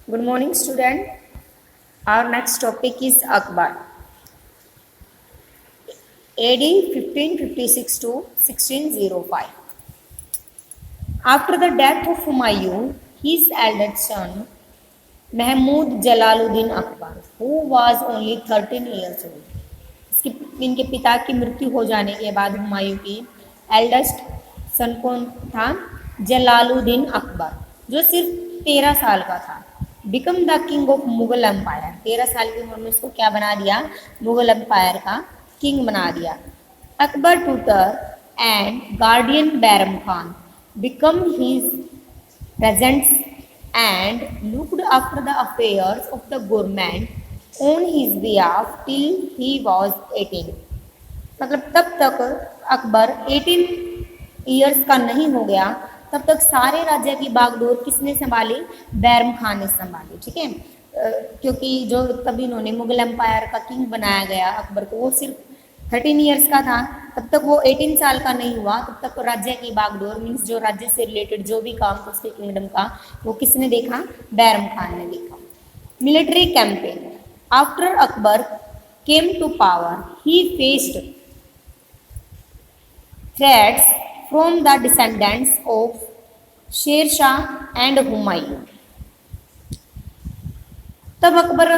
Good morning, student. Our next topic is Akbar. AD 1556 to 1605. After the death of Humayun, his eldest son Mahmud Jalaluddin Akbar, who was only 13 years old. इनके पिता की मृत्यु हो जाने के बाद हुमायूं की एल्डेस्ट सन कौन था? जलालुद्दीन अकबर, जो सिर्फ 13 साल का था। Become the king of Mughal empire, 13 साल की उम्र में इसको क्या बना दिया? मुगल एम्पायर का किंग बना दिया। Akbar tutor and guardian Bairam Khan become his presents and looked after the affairs of the government on his behalf till he was 18। मतलब तब तक अकबर 18 ईयर्स का नहीं हो गया, तब तक सारे राज्य की बागडोर किसने संभाली? बैरम खान ने संभाली। ठीक है, क्योंकि जो तभी इन्होंने मुगल एम्पायर का किंग बनाया गया अकबर को, वो सिर्फ 13 ईयर्स का था, तब तक वो 18 साल का नहीं हुआ। तब तक राज्य की बागडोर मीन्स जो राज्य से रिलेटेड जो भी काम था उसके किंगडम का, वो किसने देखा? बैरम खान ने देखा। Military campaign. After Akbar came to power he faced threats from the descendants of Sher Shah and Humayun. तब अकबर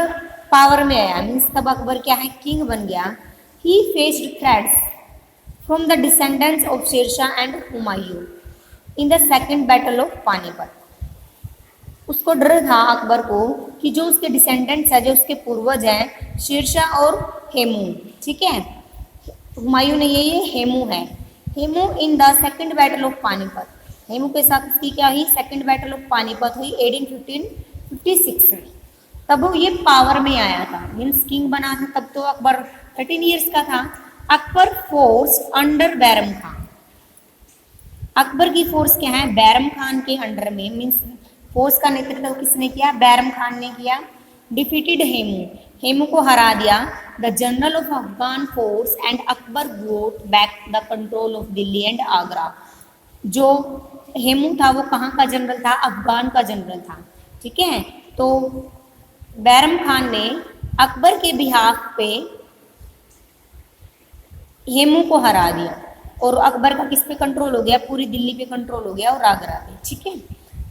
पावर में आया, मीन्स तब अकबर क्या है? किंग बन गया। He faced threats from the descendants of Sher Shah and Humayun in the second battle of Panipat. उसको डर था अकबर को कि जो उसके डिसेंडेंट्स है, जो उसके पूर्वज हैं, शेरशाह और हेमू, ठीक है, हुमायूं ने ये हेमू है। Hemu in the second battle of Panipat, Hemu के साथ उसकी क्या हुई? सेकंड बैटल ऑफ पानीपत हुई 1556 में। तब वो ये पावर में आया था, मीन्स किंग बना था। तब तो अकबर 13 ईयर्स का था। अकबर फोर्स अंडर बैरम खान, अकबर की फोर्स क्या है? बैरम खान के अंडर में, मीन्स फोर्स का नेतृत्व किसने किया? बैरम खान ने किया। डिफीटेड हेमू, हेमू को हरा दिया। The general of Afghan force and Akbar got back the control of Delhi and Agra. जो हेमू था वो कहाँ का जनरल था? अफगान का जनरल था। ठीक है, तो बैरम खान ने अकबर के बिहाफ पे हेमू को हरा दिया और अकबर का किस पे कंट्रोल हो गया? पूरी दिल्ली पे कंट्रोल हो गया और आगरा पे। ठीक है,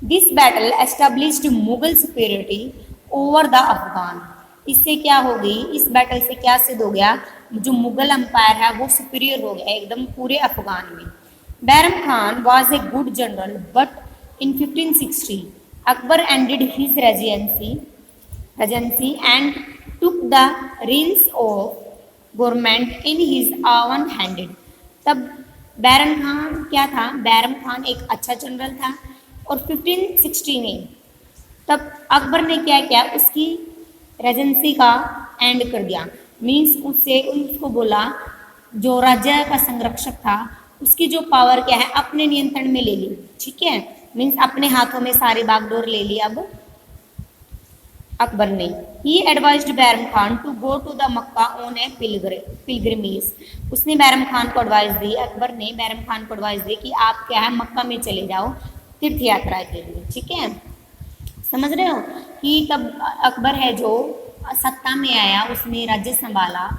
this battle established Mughal superiority over the Afghan. इससे क्या हो गई? इस बैटल से क्या सिद्ध हो गया? जो मुगल एम्पायर है वो सुपीरियर हो गया एकदम पूरे अफगान में। Bairam Khan was a good general but in 1560 Akbar ended his regency and took the reins of government in his oven handed. तब बैरम खान क्या था? बैरम खान एक अच्छा जनरल था और 1560 में तब अकबर ने क्या किया? उसकी रेजेंसी का एंड कर दिया, मीन्स उससे उसको बोला, जो राज्य का संरक्षक था उसकी जो पावर क्या है अपने नियंत्रण में ले ली। ठीक है, मीन्स अपने हाथों में सारी बागडोर ले ली अब अकबर ने। He advised Bairam Khan to go to the Mecca on a pilgrimage. उसने बैरम खान को एडवाइस दी, अकबर ने बैरम खान को एडवाइस दी कि आप क्या है मक्का में चले जाओ तीर्थ यात्रा के लिए। ठीक है, समझ रहे हो कि तब अकबर है जो सत्ता में आया, उसने राज्य संभाला,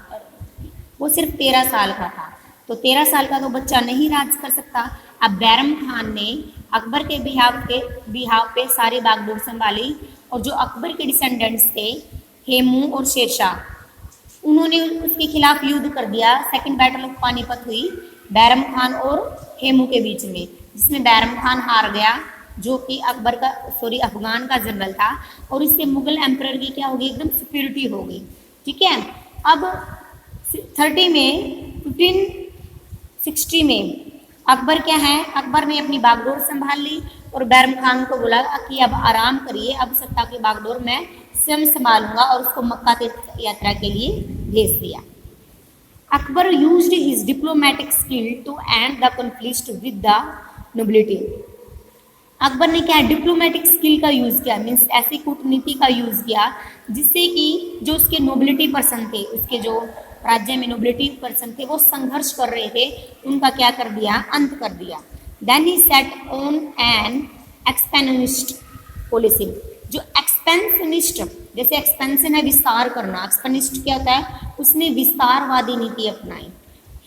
वो सिर्फ 13 साल का था। तो 13 साल का तो बच्चा नहीं राज कर सकता। अब बैरम खान ने अकबर के बिहाव पे सारी बागडोर संभाली और जो अकबर के डिसेंडेंट्स थे हेमू और शेरशाह, उन्होंने उसके खिलाफ युद्ध कर दिया। सेकंड बैटल ऑफ पानीपत हुई बैरम खान और हेमू के बीच में, जिसमें बैरम खान हार गया, जो कि अफगान का जनरल था, और इससे मुगल एम्परर की क्या होगी? एकदम सुपीरियरिटी होगी। ठीक है, अब 1560 में अकबर क्या है? अकबर ने अपनी बागडोर संभाल ली और बैरम खान को बोला कि अब आराम करिए, अब सत्ता की बागडोर मैं स्वयं संभालूंगा, और उसको मक्का तीर्थ यात्रा के लिए भेज दिया। Akbar used his diplomatic skill to end the conflict with the nobility. Akbar ने क्या डिप्लोमेटिक स्किल का यूज किया, मीन्स ऐसी कूटनीति का यूज किया जिससे कि जो उसके नोबिलिटी पर्सन थे, उसके जो राज्य में नोबिलिटी पर्सन थे, वो संघर्ष कर रहे थे, उनका क्या कर दिया? अंत कर दिया। Then he set on an expensive policy. जो एक्सपेंस एक्सपेंशनिस्ट, जैसे एक्सपेंशन है विस्तार करना, एक्सपेंशनिस्ट क्या होता है, उसने विस्तारवादी नीति अपनाई।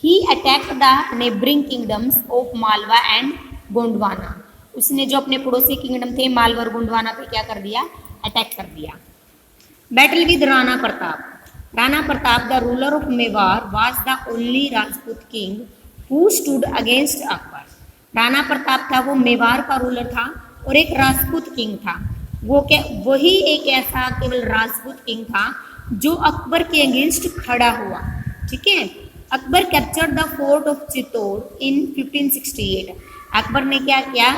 He attacked the neighbouring kingdoms of Malwa and Gondwana, उसने जो अपने पड़ोसी किंगडम थे मालवा और गोंडवाना पे क्या कर दिया, अटैक कर दिया। Battle with Rana Pratap, Rana Pratap the ruler of Mewar was the only Rajput king who stood against Akbar. Rana Pratap था वो मेवाड़ का रूलर था और एक राजपूत किंग था, वो क्या वही एक ऐसा केवल राजपूत किंग था जो अकबर के अगेंस्ट खड़ा हुआ। ठीक है, Akbar captured the fort of Chittor in 1568, Akbar ने क्या किया,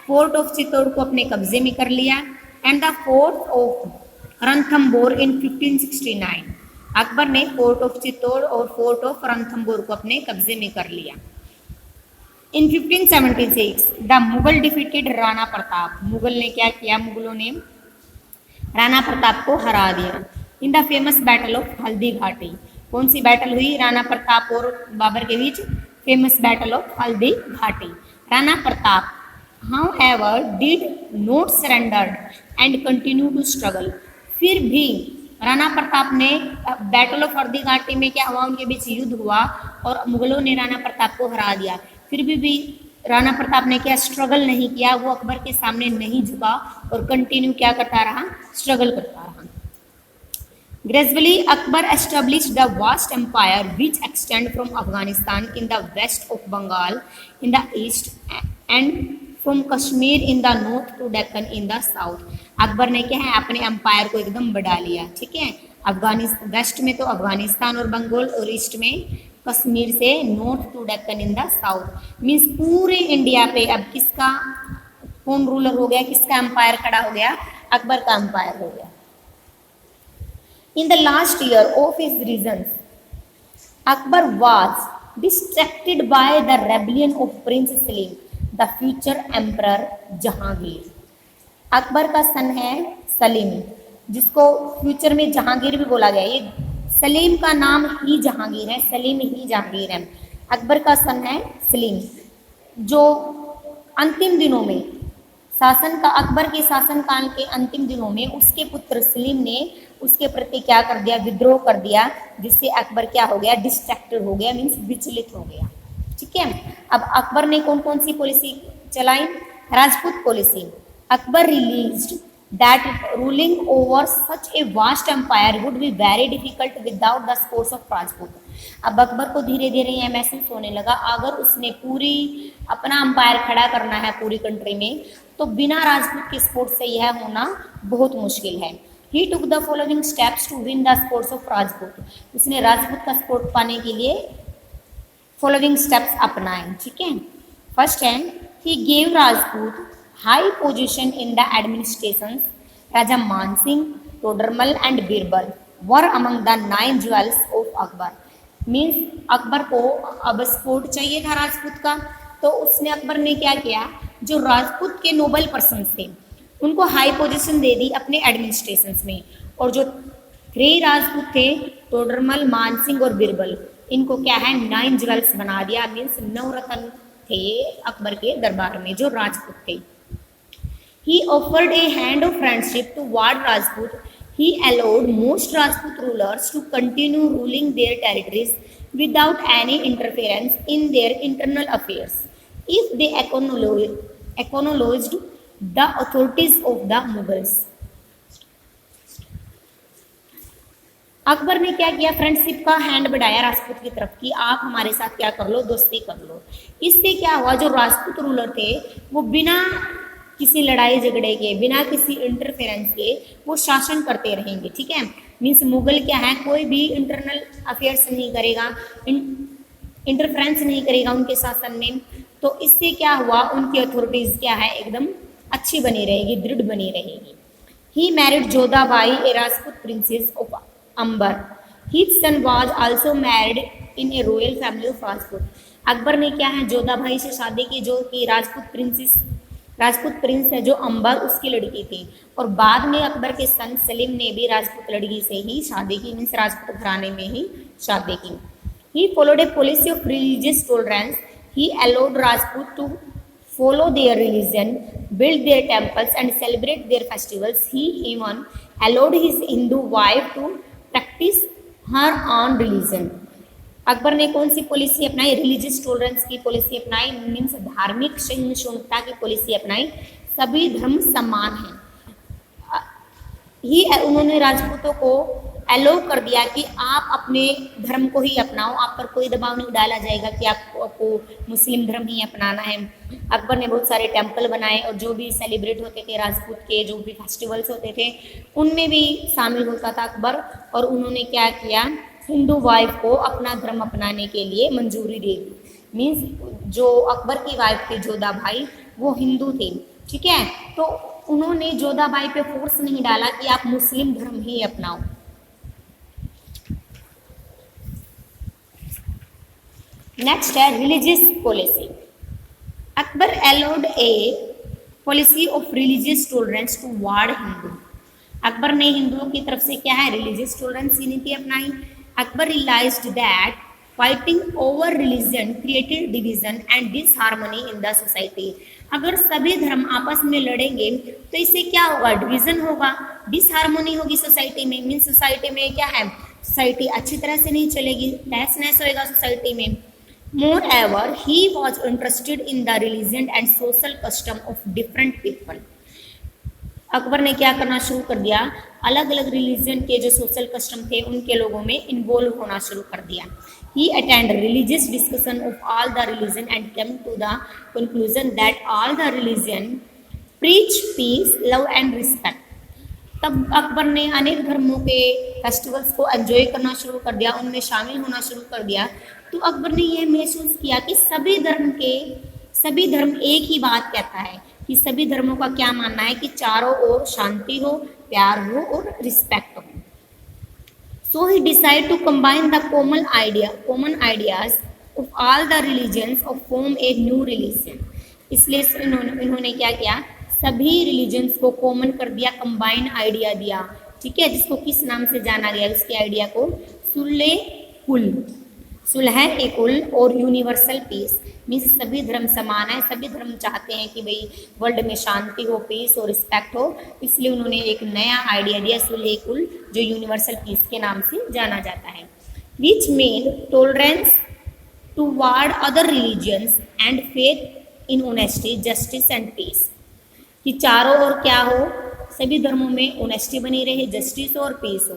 फोर्ट ऑफ चित्तौड़ को अपने कब्जे में कर लिया। And the fort of Ranthambore in 1569, Akbar ने फोर्ट ऑफ चित्तौड़ और फोर्ट ऑफ रणथंबोर को अपने कब्जे में कर लिया। इन 1576 द मुगल डिफीटेड राणा प्रताप, मुगल ने क्या किया, मुगलों ने राणा प्रताप को हरा दिया। In the famous battle of Haldi Ghati, कौन सी बैटल हुई, राणा प्रताप और बाबर के बीच, famous battle of Haldi Ghati. Rana Pratap however did not surrendered and continue to struggle, फिर भी राणा प्रताप ने बैटल ऑफ हल्दी घाटी में क्या हुआ, उनके बीच युद्ध हुआ और मुगलों ने राणा प्रताप को हरा दिया। फिर भी राणा प्रताप ने क्या, स्ट्रगल नहीं किया, वो अकबर के सामने नहीं झुका और कंटिन्यू क्या करता रहा, स्ट्रगल करता रहा। Gradually, Akbar established the vast empire which extended from Afghanistan in the west of Bengal in the east and from Kashmir in the north to Deccan in the south. Akbar ने क्या है, अपने empire को एकदम बढ़ा लिया। ठीक है, अफगानिस्तान वेस्ट में तो अफगानिस्तान और बंगाल और ईस्ट में कश्मीर से north to Deccan in the south, means पूरे इंडिया पे अब किसका कौन रूलर हो गया, किसका एम्पायर खड़ा हो गया, अकबर का एम्पायर हो गया। In the last year of his reign, Akbar was distracted by the rebellion of Prince Salim, the future Emperor Jahangir. Akbar का सन है सलीम, जिसको फ्यूचर में जहांगीर भी बोला गया। ये सलीम का नाम ही जहांगीर है, सलीम ही जहांगीर है। अकबर का सन है सलीम, जो अंतिम दिनों में शासन का, अकबर के शासनकाल के अंतिम दिनों में उसके पुत्र सलीम ने उसके प्रति क्या कर दिया, विद्रोह कर दिया, जिससे अकबर क्या हो गया, डिस्ट्रैक्टेड हो गया, मीन्स विचलित हो गया। ठीक है, अब अकबर ने कौन कौन सी पॉलिसी चलाई, Rajput policy. Akbar realized that ruling over such a vast empire would be very difficult without the support of Rajput. अब अकबर को धीरे धीरे यह महसूस होने लगा, अगर उसने पूरी अपना अंपायर खड़ा करना है पूरी कंट्री में, तो बिना राजपूत के सपोर्ट से यह होना बहुत मुश्किल है। He took the following steps to win the support of Rajput. उसने राजपूत का सपोर्ट पाने के लिए फॉलोइंग स्टेप्स अपनाए। ठीक है, फर्स्ट है, he gave Rajput high position in the administrations. Raja Mansingh, Todermal and Birbal were among the 9 jewels of Akbar. Means Akbar को अब सपोर्ट चाहिए था राजपूत का, तो उसने अकबर ने क्या किया, जो राजपूत के नोबल पर्सन थे उनको हाई पोजीशन दे दी अपने एडमिनिस्ट्रेशंस में, और जो 3 राजपूत थे टोडरमल, मानसिंह और बिरबल, इनको क्या है 9 ज्वेल्स बना दिया, मीन्स 9 रत्न थे अकबर के दरबार में जो राजपूत थे। He offered a hand of friendship toward Rajput. He allowed most Rajput rulers to continue ruling their territories without any interference in their internal affairs, if they acknowledged the authorities of the Mughals. Akbar ने क्या किया, friendship का hand बढ़ाया राजपूत की तरफ की, आप हमारे साथ क्या कर लो, दोस्ती कर लो। इससे क्या हुआ, जो राजपूत रूलर थे वो बिना किसी लड़ाई झगड़े के, बिना किसी इंटरफेरेंस के वो शासन करते रहेंगे। ठीक है, मीन्स मुगल क्या है, कोई भी इंटरनल अफेयर्स नहीं करेगा, इंटरफेरेंस नहीं करेगा उनके शासन में, तो इससे क्या हुआ, उनकी अथॉरिटीज क्या है एकदम अच्छी बनी रहेगी, दृढ़ बनी रहेगी। He married Jodhabai, a Rajput princess of Amber. His son was also married in a royal family of Rajput. Akbar ने क्या है, जोधाबाई से शादी की, जो कि राजपूत प्रिंस है जो अंबर उसकी लड़की थी, और बाद में अकबर के सन सलीम ने भी राजपूत लड़की से ही शादी की, मीन्स राजपूत घराने में ही शादी की। He followed a policy of religious tolerance. He allowed Rajput to follow their religion, build their temples and celebrate their festivals. He even allowed his Hindu wife to practice her own religion. Akbar ने कौन सी policy अपनाई? Religious tolerance की policy अपनाई, means धार्मिक सहिष्णुता की policy अपनाई। सभी धर्म समान हैं। ही उन्होंने राजपूतों को अलो कर दिया कि आप अपने धर्म को ही अपनाओ, आप पर कोई दबाव नहीं डाला जाएगा कि आपको मुस्लिम धर्म ही अपनाना है। अकबर ने बहुत सारे टेम्पल बनाए और जो भी सेलिब्रेट होते थे राजपूत के जो भी फेस्टिवल्स होते थे उनमें भी शामिल होता था अकबर। और उन्होंने क्या किया? हिंदू वाइफ को अपना धर्म अपनाने के लिए मंजूरी दे दी। मीन्स जो अकबर की वाइफ थी जोधा भाई वो हिंदू थी, ठीक है, तो उन्होंने जोधा भाई पे फोर्स नहीं डाला कि आप मुस्लिम धर्म ही अपनाओ। नेक्स्ट है religious policy. Akbar allowed a policy of religious tolerance toward Hindu. Akbar ने हिंदुओं की तरफ से क्या है? रिलीजियस टॉलरेंस की नीति अपनाई। Akbar realized that fighting over religion created division and disharmony in the society. अगर सभी धर्म आपस में लड़ेंगे तो इससे क्या होगा? डिवीजन होगा, डिसहार्मनी होगी सोसाइटी में। मीन सोसाइटी में क्या है? सोसाइटी अच्छी तरह से नहीं चलेगी, तहस नहस होएगा सोसाइटी में। Moreover, he was interested in the religion and social custom of different people. Akbar ने क्या करना शुरू कर दिया? अलग अलग रिलीजन के जो सोशल कस्टम थे उनके लोगों में इन्वॉल्व होना शुरू कर दिया। He attended religious discussion of all the religion and came to the conclusion that all the religion preach peace, love and respect. तब अकबर ने अनेक धर्मों के फेस्टिवल्स को एंजॉय करना शुरू कर दिया, उनमें शामिल होना शुरू कर दिया। तो अकबर ने यह महसूस किया कि सभी धर्म एक ही बात कहता है कि सभी धर्मों का क्या मानना है कि चारों ओर शांति हो, प्यार हो और रिस्पेक्ट हो। So he decide to combine the common ideas of all the religions और फॉर्म ए न्यू रिलीजन। इसलिए इन्होंने क्या किया? सभी रिलीजन्स को कॉमन कर दिया, कंबाइन आइडिया दिया, ठीक है, जिसको किस नाम से जाना गया? उसके आइडिया को सुलह ए कुल और यूनिवर्सल पीस। मीन्स सभी धर्म समान है, सभी धर्म चाहते हैं कि भाई वर्ल्ड में शांति हो, पीस और रिस्पेक्ट हो। इसलिए उन्होंने एक नया आइडिया दिया सुलह कुल, जो यूनिवर्सल पीस के नाम से जाना जाता है। Which made tolerance toward other religions and faith in honesty, justice and peace. कि चारों ओर क्या हो? सभी धर्मों में ऑनेस्टी बनी रहे, जस्टिस और पीस हो।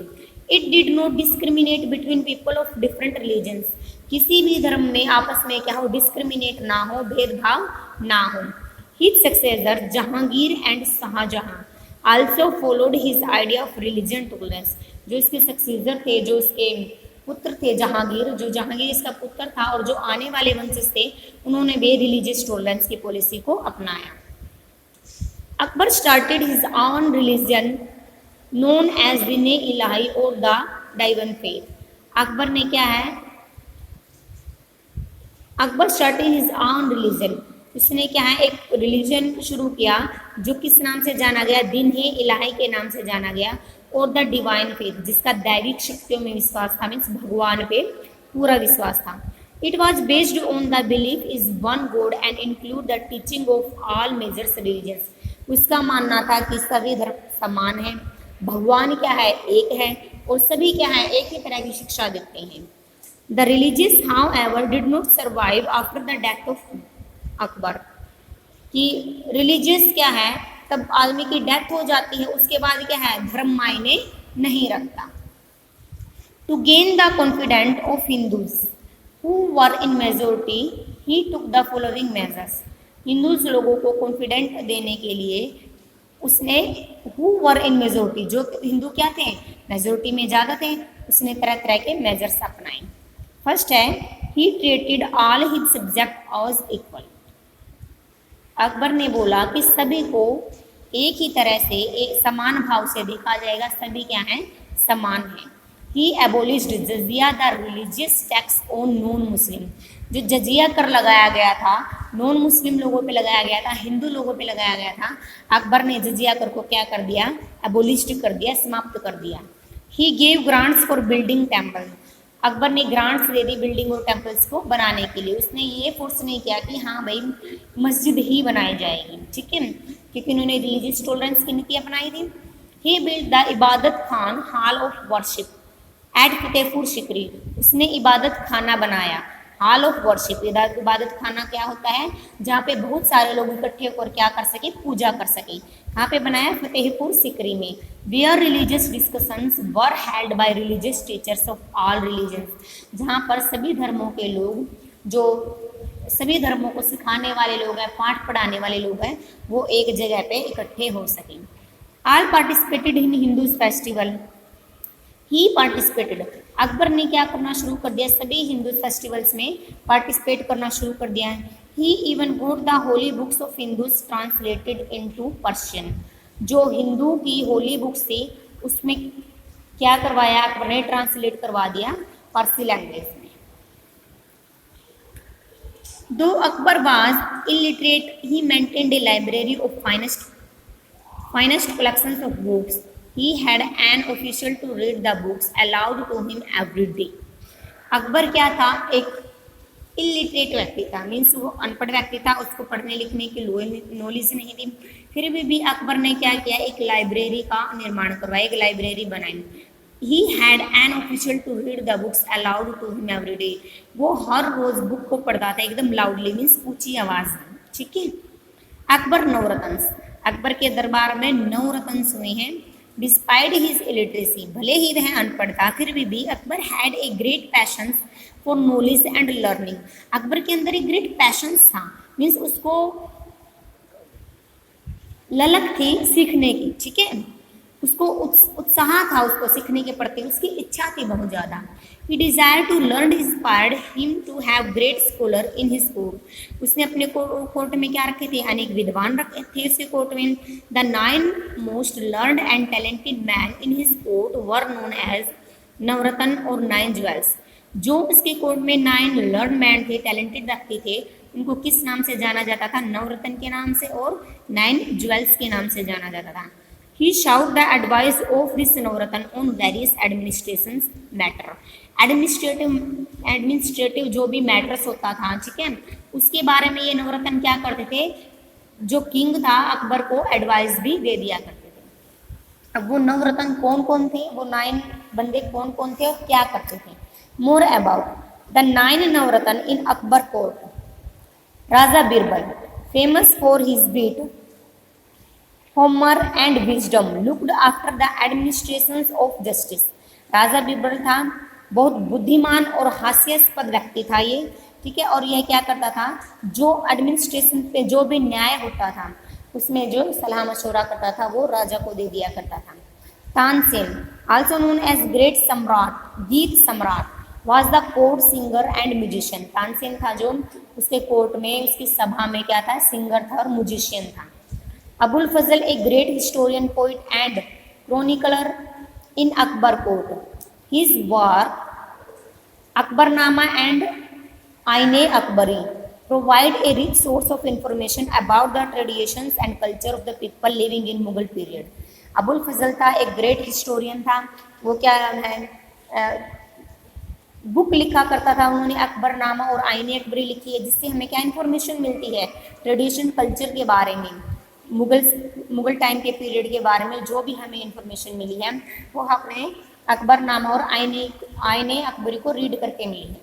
It did not discriminate between people of different religions. किसी भी धर्म में आपस में क्या हो? डिस्क्रिमिनेट ना हो, भेदभाव ना हो। His successor Jahangir and Shahjahan also followed his idea of religion tolerance. जो इसके सक्सेसर थे, जो इसके पुत्र थे जहांगीर, जो जहांगीर इसका पुत्र था और जो आने वाले वंशज थे, उन्होंने भी रिलीजियस टॉलरेंस की पॉलिसी को अपनाया। Akbar started his own religion known as Din Ilahi और द डाइवन फेथ। अकबर ने क्या है? Akbar started his own religion, इसने क्या है? एक रिलीजन शुरू किया जो किस नाम से जाना गया? दीन इलाही के नाम से जाना गया। और द डिवाइन फेथ, जिसका दैविक शक्तियों में विश्वास था, मीन्स भगवान पे पूरा विश्वास था। It was based on the belief is one God and include the teaching of all measures religions. उसका मानना था कि सभी धर्म समान है, भगवान क्या है? एक है, और सभी क्या है? एक ही तरह की शिक्षा देते हैं। The religious however did not survive after the death of Akbar. कि रिलीजियस क्या है? तब आदमी की डेथ हो जाती है, उसके बाद क्या है? धर्म मायने नहीं रखता। To gain the confident of Hindus who were in majority he took the following measures. Hindus लोगों को कॉन्फिडेंट देने के लिए उसने हु वर इन मेजोरिटी, जो हिंदू क्या थे? मेजोरिटी में ज़्यादा थे, उसने तरह तरह के मेजर्स अपनाए। फर्स्ट है he treated all his subject as equal. Akbar ने बोला कि सभी को एक ही तरह से, एक समान भाव से देखा जाएगा, सभी क्या हैं? समान हैं। He abolished jizya the religious tax on non Muslim. जो जजिया कर लगाया गया था, नॉन मुस्लिम लोगों पे लगाया गया था, हिंदू लोगों पे लगाया गया था, अकबर ने जजिया कर को क्या कर दिया? एबोलिश्ड कर दिया, समाप्त कर दिया। He gave grants for building temple. Akbar ने ग्रांट्स दे दी बिल्डिंग और टेम्पल्स को बनाने के लिए। उसने ये फोर्स नहीं किया कि हाँ भाई मस्जिद ही बनाई जाएगी, ठीक है, क्योंकि उन्होंने रिलीजियस टॉलरेंस की नीति अपनाई थी। ही build the Ibadat Khan hall of worship at Fatehpur Sikri. उसने इबादत खाना बनाया, हॉल ऑफ वर्शिप। इबादत खाना क्या होता है, जहाँ पे बहुत सारे लोग इकट्ठे होकर क्या कर सके, पूजा कर सके। कहाँ पे बनाया, फतेहपुर सिकरी में। Where religious discussions were held by religious teachers of all religions, जहाँ पर सभी धर्मों के लोग, जो सभी धर्मों को सिखाने वाले लोग हैं, पाठ पढ़ाने वाले लोग हैं, वो एक जगह पे इकट्ठे हो सकें। All participated in Hindus festival. He participated, Akbar ने क्या करना शुरू कर दिया, सभी हिंदू फेस्टिवल्स में पार्टिसिपेट करना शुरू कर दिया है। He even got the holy books of Hindus translated into Persian. जो हिंदू की होली बुक्स थी उसमें क्या करवाया, अकबर ने ट्रांसलेट करवा दिया फारसी लैंग्वेज में। दो Akbar was illiterate, he maintained A library of finest collections of books. He had an official to read the books allowed to him every day. Akbar क्या था, एक इलिटरेट व्यक्ति था, मीन्स वो अनपढ़ व्यक्ति था, उसको पढ़ने लिखने की नॉलेज नहीं थी। फिर भी अकबर ने क्या किया, एक लाइब्रेरी का निर्माण करवाया, एक लाइब्रेरी बनाई। He had an official to read the books allowed to him every day. वो हर रोज बुक को पढ़ता था एकदम लाउडली, मीन्स ऊंची आवाज में, ठीक है। अकबर नवरत्न, अकबर के दरबार में 9 रत्न हुए हैं। डिस्पाइट हिज इलिटरेसी, भले ही वह अनपढ़ था फिर भी Akbar had a great passion for knowledge and learning. Akbar के अंदर एक ग्रेट पैशन था, मीन्स उसको ललक थी सीखने की, ठीक है, उसको उत्साह था उसको सीखने के प्रति, उसकी इच्छा थी बहुत ज़्यादा। He desire to learn inspired him to have great scholar in his court. उसने अपने कोर्ट में क्या रखे थे, अनेक विद्वान रखे थे उसके कोर्ट में। The 9 most learned and talented man in his court were known as Navratna और 9 ज्वेल्स। जो उसके कोर्ट में 9 लर्न मैन थे, टैलेंटेड व्यक्ति थे, उनको किस नाम से जाना जाता था, नवरत्न के नाम से और 9 ज्वेल्स के नाम से जाना जाता था। He shout the advice of this Navratna on various administrations matter. Administrative जो भी मैटर्स होता था, ठीक है, उसके बारे में ये नवरत्न क्या करते थे, जो किंग था अकबर को एडवाइस भी दे दिया करते थे। अब वो नवरत्न कौन कौन थे, वो 9 बंदे कौन कौन थे और क्या करते थे। More about the 9 Navratna in Akbar court. Raja Birbal, famous for his beat Homer and wisdom, looked after the administrations of justice. Raja Birbal था, बहुत बुद्धिमान और हास्यास्पद व्यक्ति था ये, ठीक है, और यह क्या करता था, जो एडमिनिस्ट्रेशन पे जो भी न्याय होता था उसमें जो सलाह मशवरा करता था वो राजा को दे दिया करता था। Tansen, also known as great सम्राट, गीत सम्राट, was the court singer and musician. Tansen था जो उसके कोर्ट में, उसकी सभा में क्या था, सिंगर था और म्यूजिशियन था। Abul Fazal, a great historian, poet and chronicler in Akbar court. His work Akbarnama and Ain-i Akbari provide a rich source of information about the traditions and culture of the people living in Mughal period. Abul Fazal था, एक ग्रेट हिस्टोरियन था, वो क्या है, book लिखा करता था उन्होंने, अकबरनामा और आईने अकबरी लिखी है, जिससे हमें क्या इन्फॉर्मेशन मिलती है ट्रेडिशन कल्चर के बारे में, मुगल टाइम के पीरियड के बारे में जो भी हमें इंफॉर्मेशन मिली है वो हमने अकबरनामा और आईने अकबरी को रीड करके मिली है।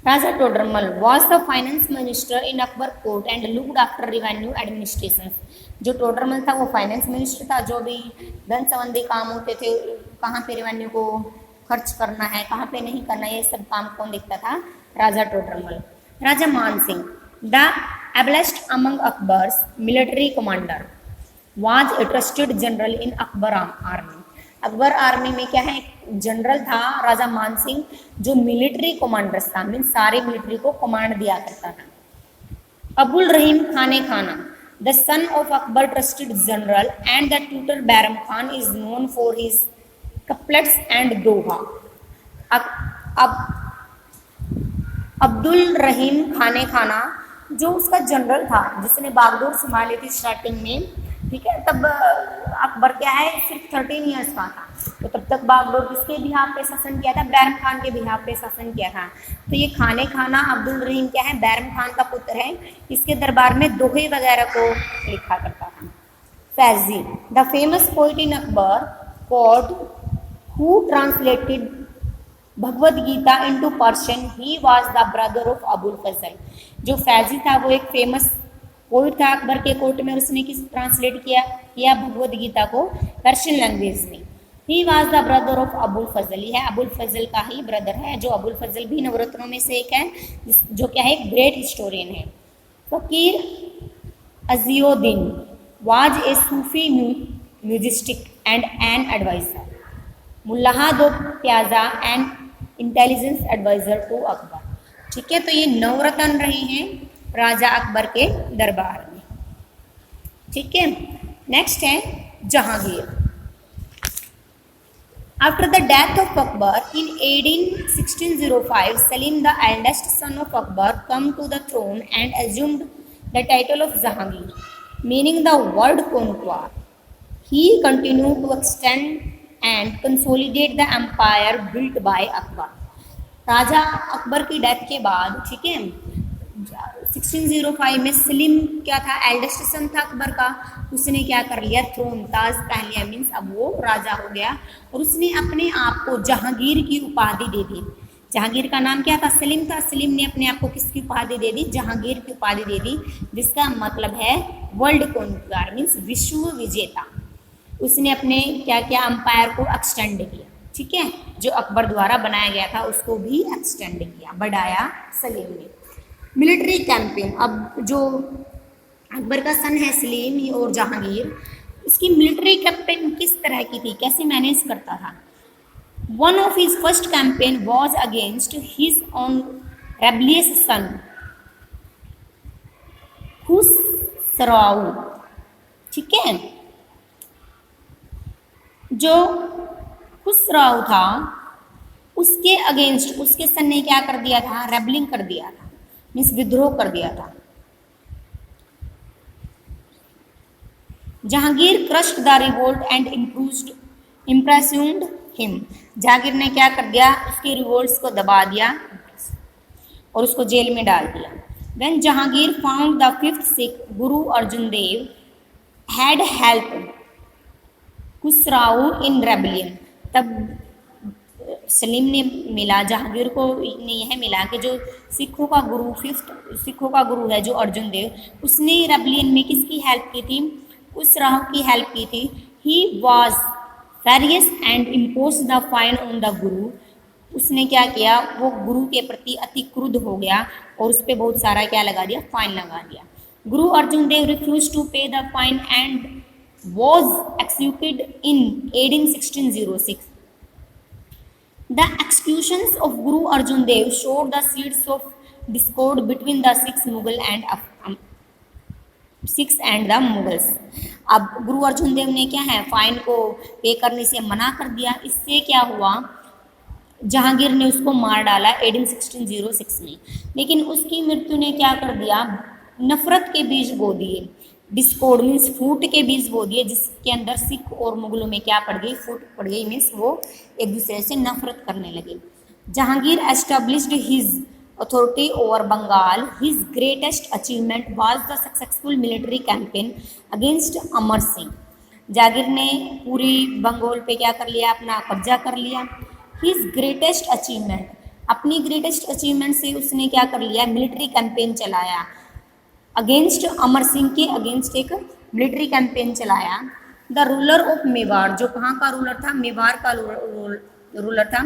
Raja Todarmal was the finance minister in Akbar court and looked after revenue administration. जो टोडरमल था वो फाइनेंस मिनिस्टर था, जो भी धन संबंधी काम होते थे, कहाँ पे रेवेन्यू को खर्च करना है, कहाँ पे नहीं करना है, ये सब काम कौन देखता था, राजा Todarmal. Raja Man Singh, the ablest among Akbar's military commander, was a trusted general in Akbar army. Akbar army में क्या है, जनरल था राजा मान सिंह, जो मिलिट्री कमांडर था, मीन सारे मिलिट्री को कमांड दिया करता था। Abul Rahim Khane Khana, the son of Akbar trusted general and the tutor Bairam Khan is known for his couplets and doha. Abdul Rahim Khane Khana जो उसका जनरल था, जिसने बागडोर संभाली थी स्टार्टिंग में, ठीक है, तब अकबर क्या है सिर्फ 13 ईयर्स का था, तो तब तक बागडोर किसके बिहाफ पे शासन किया था, बैरम खान के बिहाफ पे शासन किया था। तो ये खाना अब्दुल रहीम क्या है, बैरम खान का पुत्र है, इसके दरबार में दोहे वगैरह को लिखा करता था। Faizi, the famous poet in Akbar court who translated Bhagavad Gita into Persian, he was the brother of Abul Fazal. जो फैजी था वो एक फेमस पोइट था अकबर के कोर्ट में, उसने किस ट्रांसलेट किया भगवद गीता को पर्शियन लैंग्वेज में। He was the brother of Abul Fazal, यह अबुल फजल का ही ब्रदर है, जो अबुल फजल भी नवरत्नों में से एक है, जो क्या है ग्रेट हिस्टोरियन है। Fakir Aziuddin was a Sufi mystic and an adviser, Mulla Do Pyaza and intelligence adviser to Akbar. ठीक है, तो ये नवरत्न रहे हैं राजा अकबर के दरबार में। ठीक है, नेक्स्ट है Jahangir. After the death of Akbar in 1605, Salim the eldest son of Akbar come to the throne and assumed the title of Jahangir, meaning the word conquer. He continued to extend and consolidate the empire built by Akbar. राजा अकबर की death के बाद, ठीक है, 1605 में सलीम क्या था, eldest son था अकबर का, उसने क्या कर लिया, थ्रोन ताज पहन लिया, मीन्स अब वो राजा हो गया, और उसने अपने आप को जहांगीर की उपाधि दे दी। जहांगीर का नाम क्या था, सलीम था, सलीम ने अपने आप को किसकी उपाधि दे दी, जहांगीर की उपाधि दे दी, जिसका मतलब है वर्ल्ड कॉन्क्वर, मीन्स विश्व विजेता। उसने अपने क्या क्या अंपायर को एक्सटेंड किया, ठीक है, जो अकबर द्वारा बनाया गया था उसको भी एक्सटेंड किया, बढ़ाया सलीम ने। मिलिट्री कैंपेन, अब जो अकबर का सन है सलीम और जहांगीर, इसकी मिलिट्री कैंपेन किस तरह की थी, कैसे मैनेज करता था। One of his first campaign was against his own rebellious son Khusrau, ठीक है, जो खुसराऊ था उसके अगेंस्ट उसके सन ने क्या कर दिया था, रेबलिंग कर दिया था, मीन्स विद्रोह कर दिया था। Jahangir crushed the revolt and impressed him, Jahangir ने क्या कर दिया, उसके रिवोल्ट्स को दबा दिया और उसको जेल में डाल दिया। When Jahangir found the fifth Sikh Guru Arjun Dev had help खुसराऊ इन रेबलियन, तब सलीम ने मिला, जहांगीर को ने यह मिला कि जो सिखों का गुरु, फिफ्थ सिखों का गुरु है जो अर्जुन देव, उसने रेबलियन में किसकी हेल्प की थी, खुसराऊ की हेल्प की थी। He was furious and impose the fine on the गुरु, उसने क्या किया, वो गुरु के प्रति अति क्रुद्ध हो गया और उस पर बहुत सारा क्या लगा दिया, फाइन लगा दिया। गुरु अर्जुन देव रिफ्यूज टू पे the fine and was executed in 1606. The executions of Guru Arjan Dev showed the seeds of discord between the Sikhs and the Mughals. अब गुरु अर्जुन देव ने क्या है, फाइन को पे करने से मना कर दिया, इससे क्या हुआ, जहांगीर ने उसको मार डाला 1606 में, लेकिन उसकी मृत्यु ने क्या कर दिया, नफरत के बीज बो दिए, डिस्कॉर्ड मीन्स फूट के बीज बो दिए, जिसके अंदर सिख और मुगलों में क्या पड़ गई, फूट पड़ गई, मीन्स वो एक दूसरे से नफरत करने लगे। Jahangir established his authority over Bengal, his greatest achievement was the successful military campaign against Amar Singh. Jahangir ने पूरी बंगाल पे क्या कर लिया, अपना कब्जा कर लिया। हिज ग्रेटेस्ट अचीवमेंट, अपनी ग्रेटेस्ट अचीवमेंट से उसने क्या कर लिया, मिलिट्री कैंपेन चलाया, अगेंस्ट अमर सिंह के अगेंस्ट एक मिलिट्री कैंपेन चलाया। द रूलर ऑफ मेवाड़, जो कहाँ का रूलर था, मेवाड़ का रूलर था,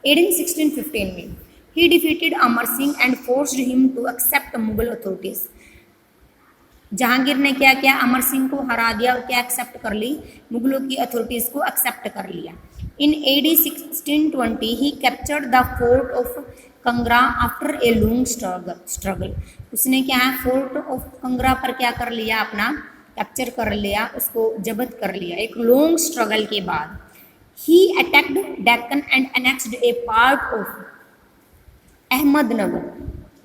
1615 में। He defeated Amar Singh and forced him to accept Mughal authorities. Jahangir ने क्या किया, अमर सिंह को हरा दिया और क्या एक्सेप्ट कर ली, मुगलों की अथॉरिटीज को एक्सेप्ट कर लिया। इन AD 1620 he captured the fort of Kangra after a long struggle. उसने क्या है, फोर्ट ऑफ कंगरा पर क्या कर लिया, अपना कैप्चर कर लिया, उसको जब्त कर लिया एक लॉन्ग स्ट्रगल के बाद। He attacked Deccan and annexed a part of Ahmednagar,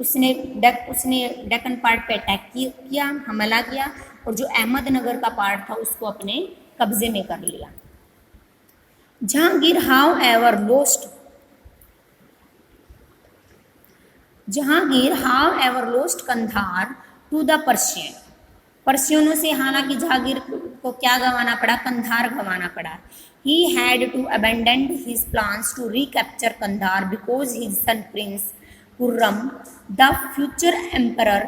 उसने डेक्कन पार्ट पे अटैक किया, हमला किया, और जो अहमदनगर का पार्ट था उसको अपने कब्जे में कर लिया। Jahangir however lost Kandahar to the Persian. पर्शियनों से हालांकि जहांगीर को क्या गंवाना पड़ा, कंधार गंवाना पड़ा। He had to abandon his plans to recapture Kandahar because his son Prince Khurram, the future emperor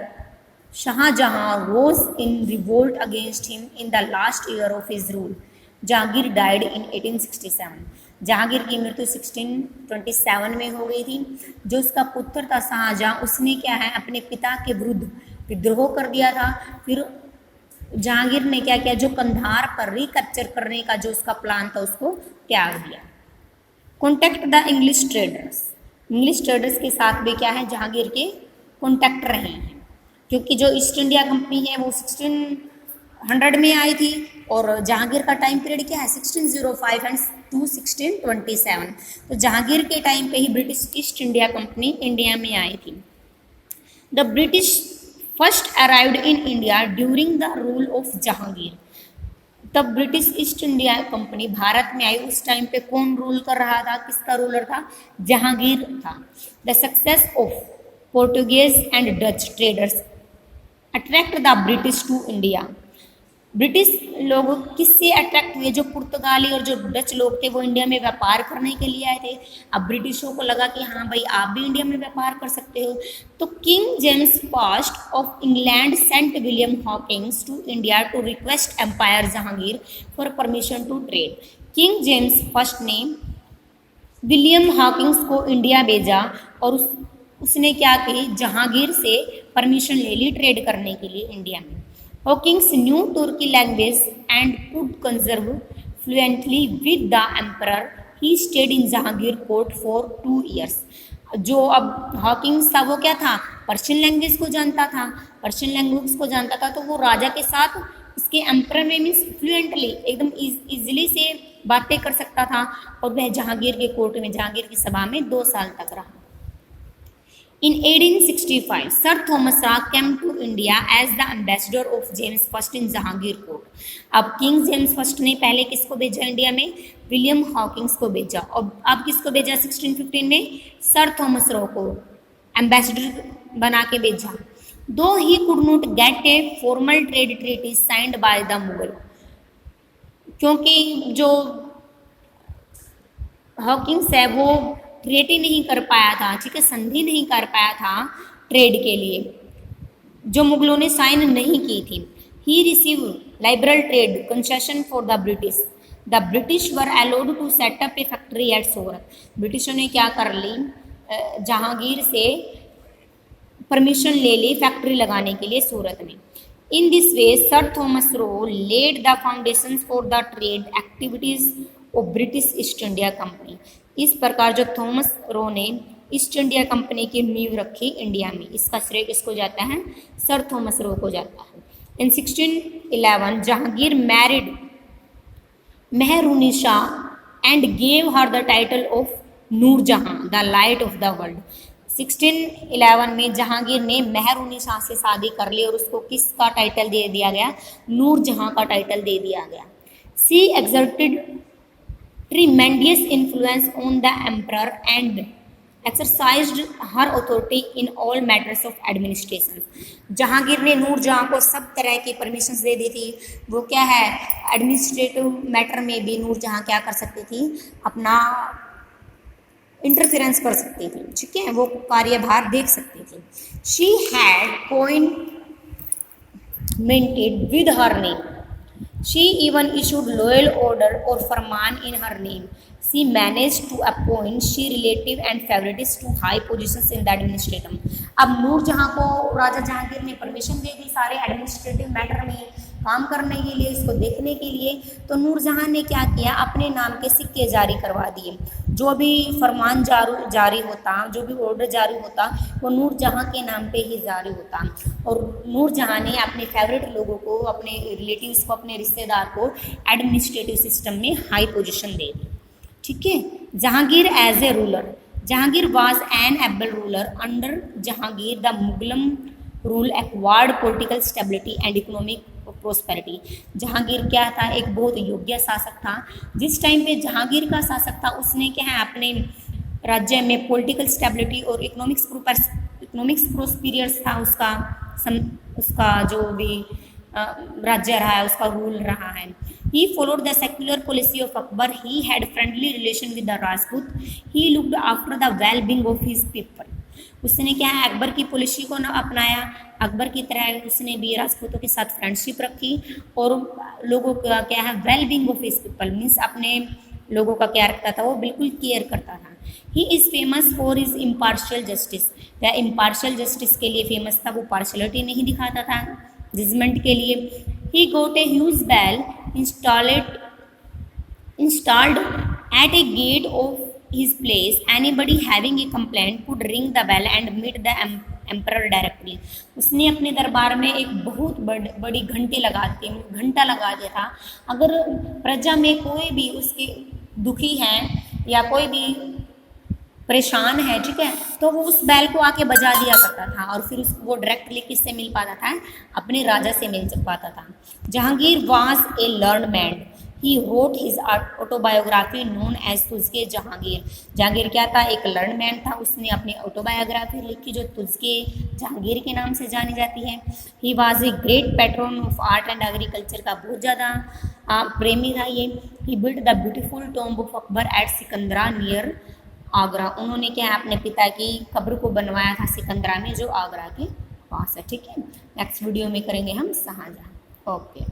Shah Jahan, rose in revolt against him in the last year of his rule. Jahangir died in 1867. Jahangir की मृत्यु 1627 में हो गई थी। जो उसका पुत्र था शाहजहां, उसने क्या है अपने पिता के विरुद्ध विद्रोह कर दिया था। फिर जहांगीर ने क्या किया, जो कंधार पर रिकैप्चर करने का जो उसका प्लान था उसको त्याग दिया। Contact the English traders. English traders के साथ भी क्या है जहांगीर के कॉन्टैक्ट रहे हैं, क्योंकि जो ईस्ट इंडिया कंपनी है वो 1600 में आई थी और जहांगीर का टाइम पीरियड क्या है 1605 एंड टू 1627। तो जहांगीर के टाइम पे ही British East India company India में आई थी। The British first arrived in India during the rule of Jahangir. तब British East India company Bharat में आई, उस टाइम पे कौन रूल कर रहा था, किसका रूलर था, जहांगीर था। The success of Portuguese and Dutch traders attract the British to India. British लोग किससे अट्रैक्ट हुए, जो पुर्तगाली और जो डच लोग थे वो इंडिया में व्यापार करने के लिए आए थे। अब ब्रिटिशों को लगा कि हाँ भाई आप भी इंडिया में व्यापार कर सकते हो। तो king James first of England sent William Hawkins to India to request empire Jahangir for permission to trade. King James first ने विलियम हॉकिंस को इंडिया भेजा और उसने क्या की, जहांगीर से परमिशन ले ली ट्रेड करने के लिए इंडिया में। Hawkins knew Turki language and could converse fluently with the emperor. He stayed in Jahangir court for 2 years. जो अब हॉकिंस था वो क्या था, पर्शियन लैंग्वेज को जानता था। पर्शियन लैंग्वेज को जानता था तो वो राजा के साथ उसके एम्परर में मीन्स फ्लुएंटली एकदम इजीली से बातें कर सकता था। और वह जहांगीर के कोर्ट में, जहांगीर की सभा में 2 साल तक रहा। In 1865, Sir Thomas Shah came to India as the ambassador of James I in Jahangir court. अब किंग जेम्स फर्स्ट ने पहले किसको भेजा इंडिया में, विलियम हॉकिंस को भेजा। और अब किसको भेजा 1615 में, सर थॉमस रॉ को एम्बेसडर बना के भेजा। दो he could not gate a formal trade treaty signed by the Mughal, क्योंकि जो हॉकिंस है वो ट्रेटी नहीं कर पाया था, ठीक है, संधि नहीं कर पाया था ट्रेड के लिए, जो मुगलों ने साइन नहीं की थी। He receive liberal trade concession for the British. The British were allowed to set up a factory at Surat. ब्रिटिशों ने क्या कर ली, जहांगीर से परमिशन ले ली फैक्ट्री लगाने के लिए सूरत में। In this way Sir Thomas Roe led the foundation for the trade activities of British East India company. इस प्रकार जो थॉमस रो ने ईस्ट इंडिया कंपनी की नींव रखी इंडिया में, इसका श्रेय किसको जाता है, सर थॉमस रो को जाता है। In 1611 Jahangir married Mehrunnisa and gave her the title of Nurjahan the light of the world. 1611 में जहांगीर ने मेहरुनिशा से शादी कर ली और उसको किसका टाइटल दे दिया गया, नूरजहां का टाइटल दे दिया गया। सी exerted tremendous influence on the emperor and exercised her authority in all matters of administration। Jahangir ने नूरजहां को सब तरह की परमिशंस दे दी थी। वो क्या है, एडमिनिस्ट्रेटिव मैटर में भी नूरजहां क्या कर सकती थी, अपना इंटरफेरेंस कर सकती थी, ठीक है, वो कार्यभार देख सकती थी। She had appointed with her name। She even issued loyal order or farman in her name। She managed to appoint she relative and favorites to high positions in the administration। अब नूरजहां को राजा जहांगीर ने परमिशन दे दी सारे administrative matter में काम करने के लिए, इसको देखने के लिए। तो नूरजहां ने क्या किया, अपने नाम के सिक्के जारी करवा दिए। जो भी फरमान जारी होता, जो भी ऑर्डर जारी होता वो नूरजहां के नाम पे ही जारी होता। और नूरजहां ने अपने फेवरेट लोगों को, अपने रिलेटिव्स को, अपने रिश्तेदार को एडमिनिस्ट्रेटिव सिस्टम में हाई पोजीशन दे दी, ठीक है। Jahangir as a ruler, Jahangir was an able ruler. Under Jahangir the Mughal rule acquired political stability and economic prosperity. Jahangir क्या था, एक बहुत योग्य शासक था। जिस टाइम पे जहांगीर का शासक था उसने क्या है अपने राज्य में पॉलिटिकल स्टेबिलिटी और इकोनॉमिक्स प्रोस्पीरियस था उसका जो भी राज्य रहा है, उसका रूल रहा है। He followed the secular policy of Akbar, he had friendly relation with the Rajput, he looked after the well being of his people. उसने क्या है अकबर की पॉलिसी को न अपनाया, अकबर की तरह उसने भी राजपूतों के साथ फ्रेंडशिप रखी और लोगों का क्या है well being of his people means अपने लोगों का क्या रखता था, वो बिल्कुल केयर करता था। He is famous for his impartial justice, वह इम्पार्शियल जस्टिस के लिए फेमस था, वो पार्शलिटी नहीं दिखाता था जजमेंट के लिए। He got a huge bell installed at a gate of his place. Anybody having a complaint could ring the bell and meet the emperor directly. उसने अपने दरबार में एक बहुत बड़ी घंटा लगा दिया था। अगर प्रजा में कोई भी उसके दुखी है या कोई भी परेशान है, ठीक है, तो वो उस बैल को आके बजा दिया करता था और फिर वो डायरेक्टली किससे मिल पाता था, अपने राजा से मिल पाता था। Jahangir was a learn man, he wrote his autobiography known as Tuzuk Jahangir. Jahangir क्या था, एक लर्न मैन था, उसने अपनी ऑटोबायोग्राफी लिखी जो तुझके जहांगीर के नाम से जानी जाती है। He was a great patron of art and agriculture का बहुत ज़्यादा प्रेमी था ये। He built the beautiful tomb of Akbar at Sikandra near Agra. उन्होंने क्या है अपने पिता की कब्र को बनवाया था सिकंदरा में जो आगरा के पास है, ठीक है। नेक्स्ट वीडियो में करेंगे हम शाहजहां। ओके।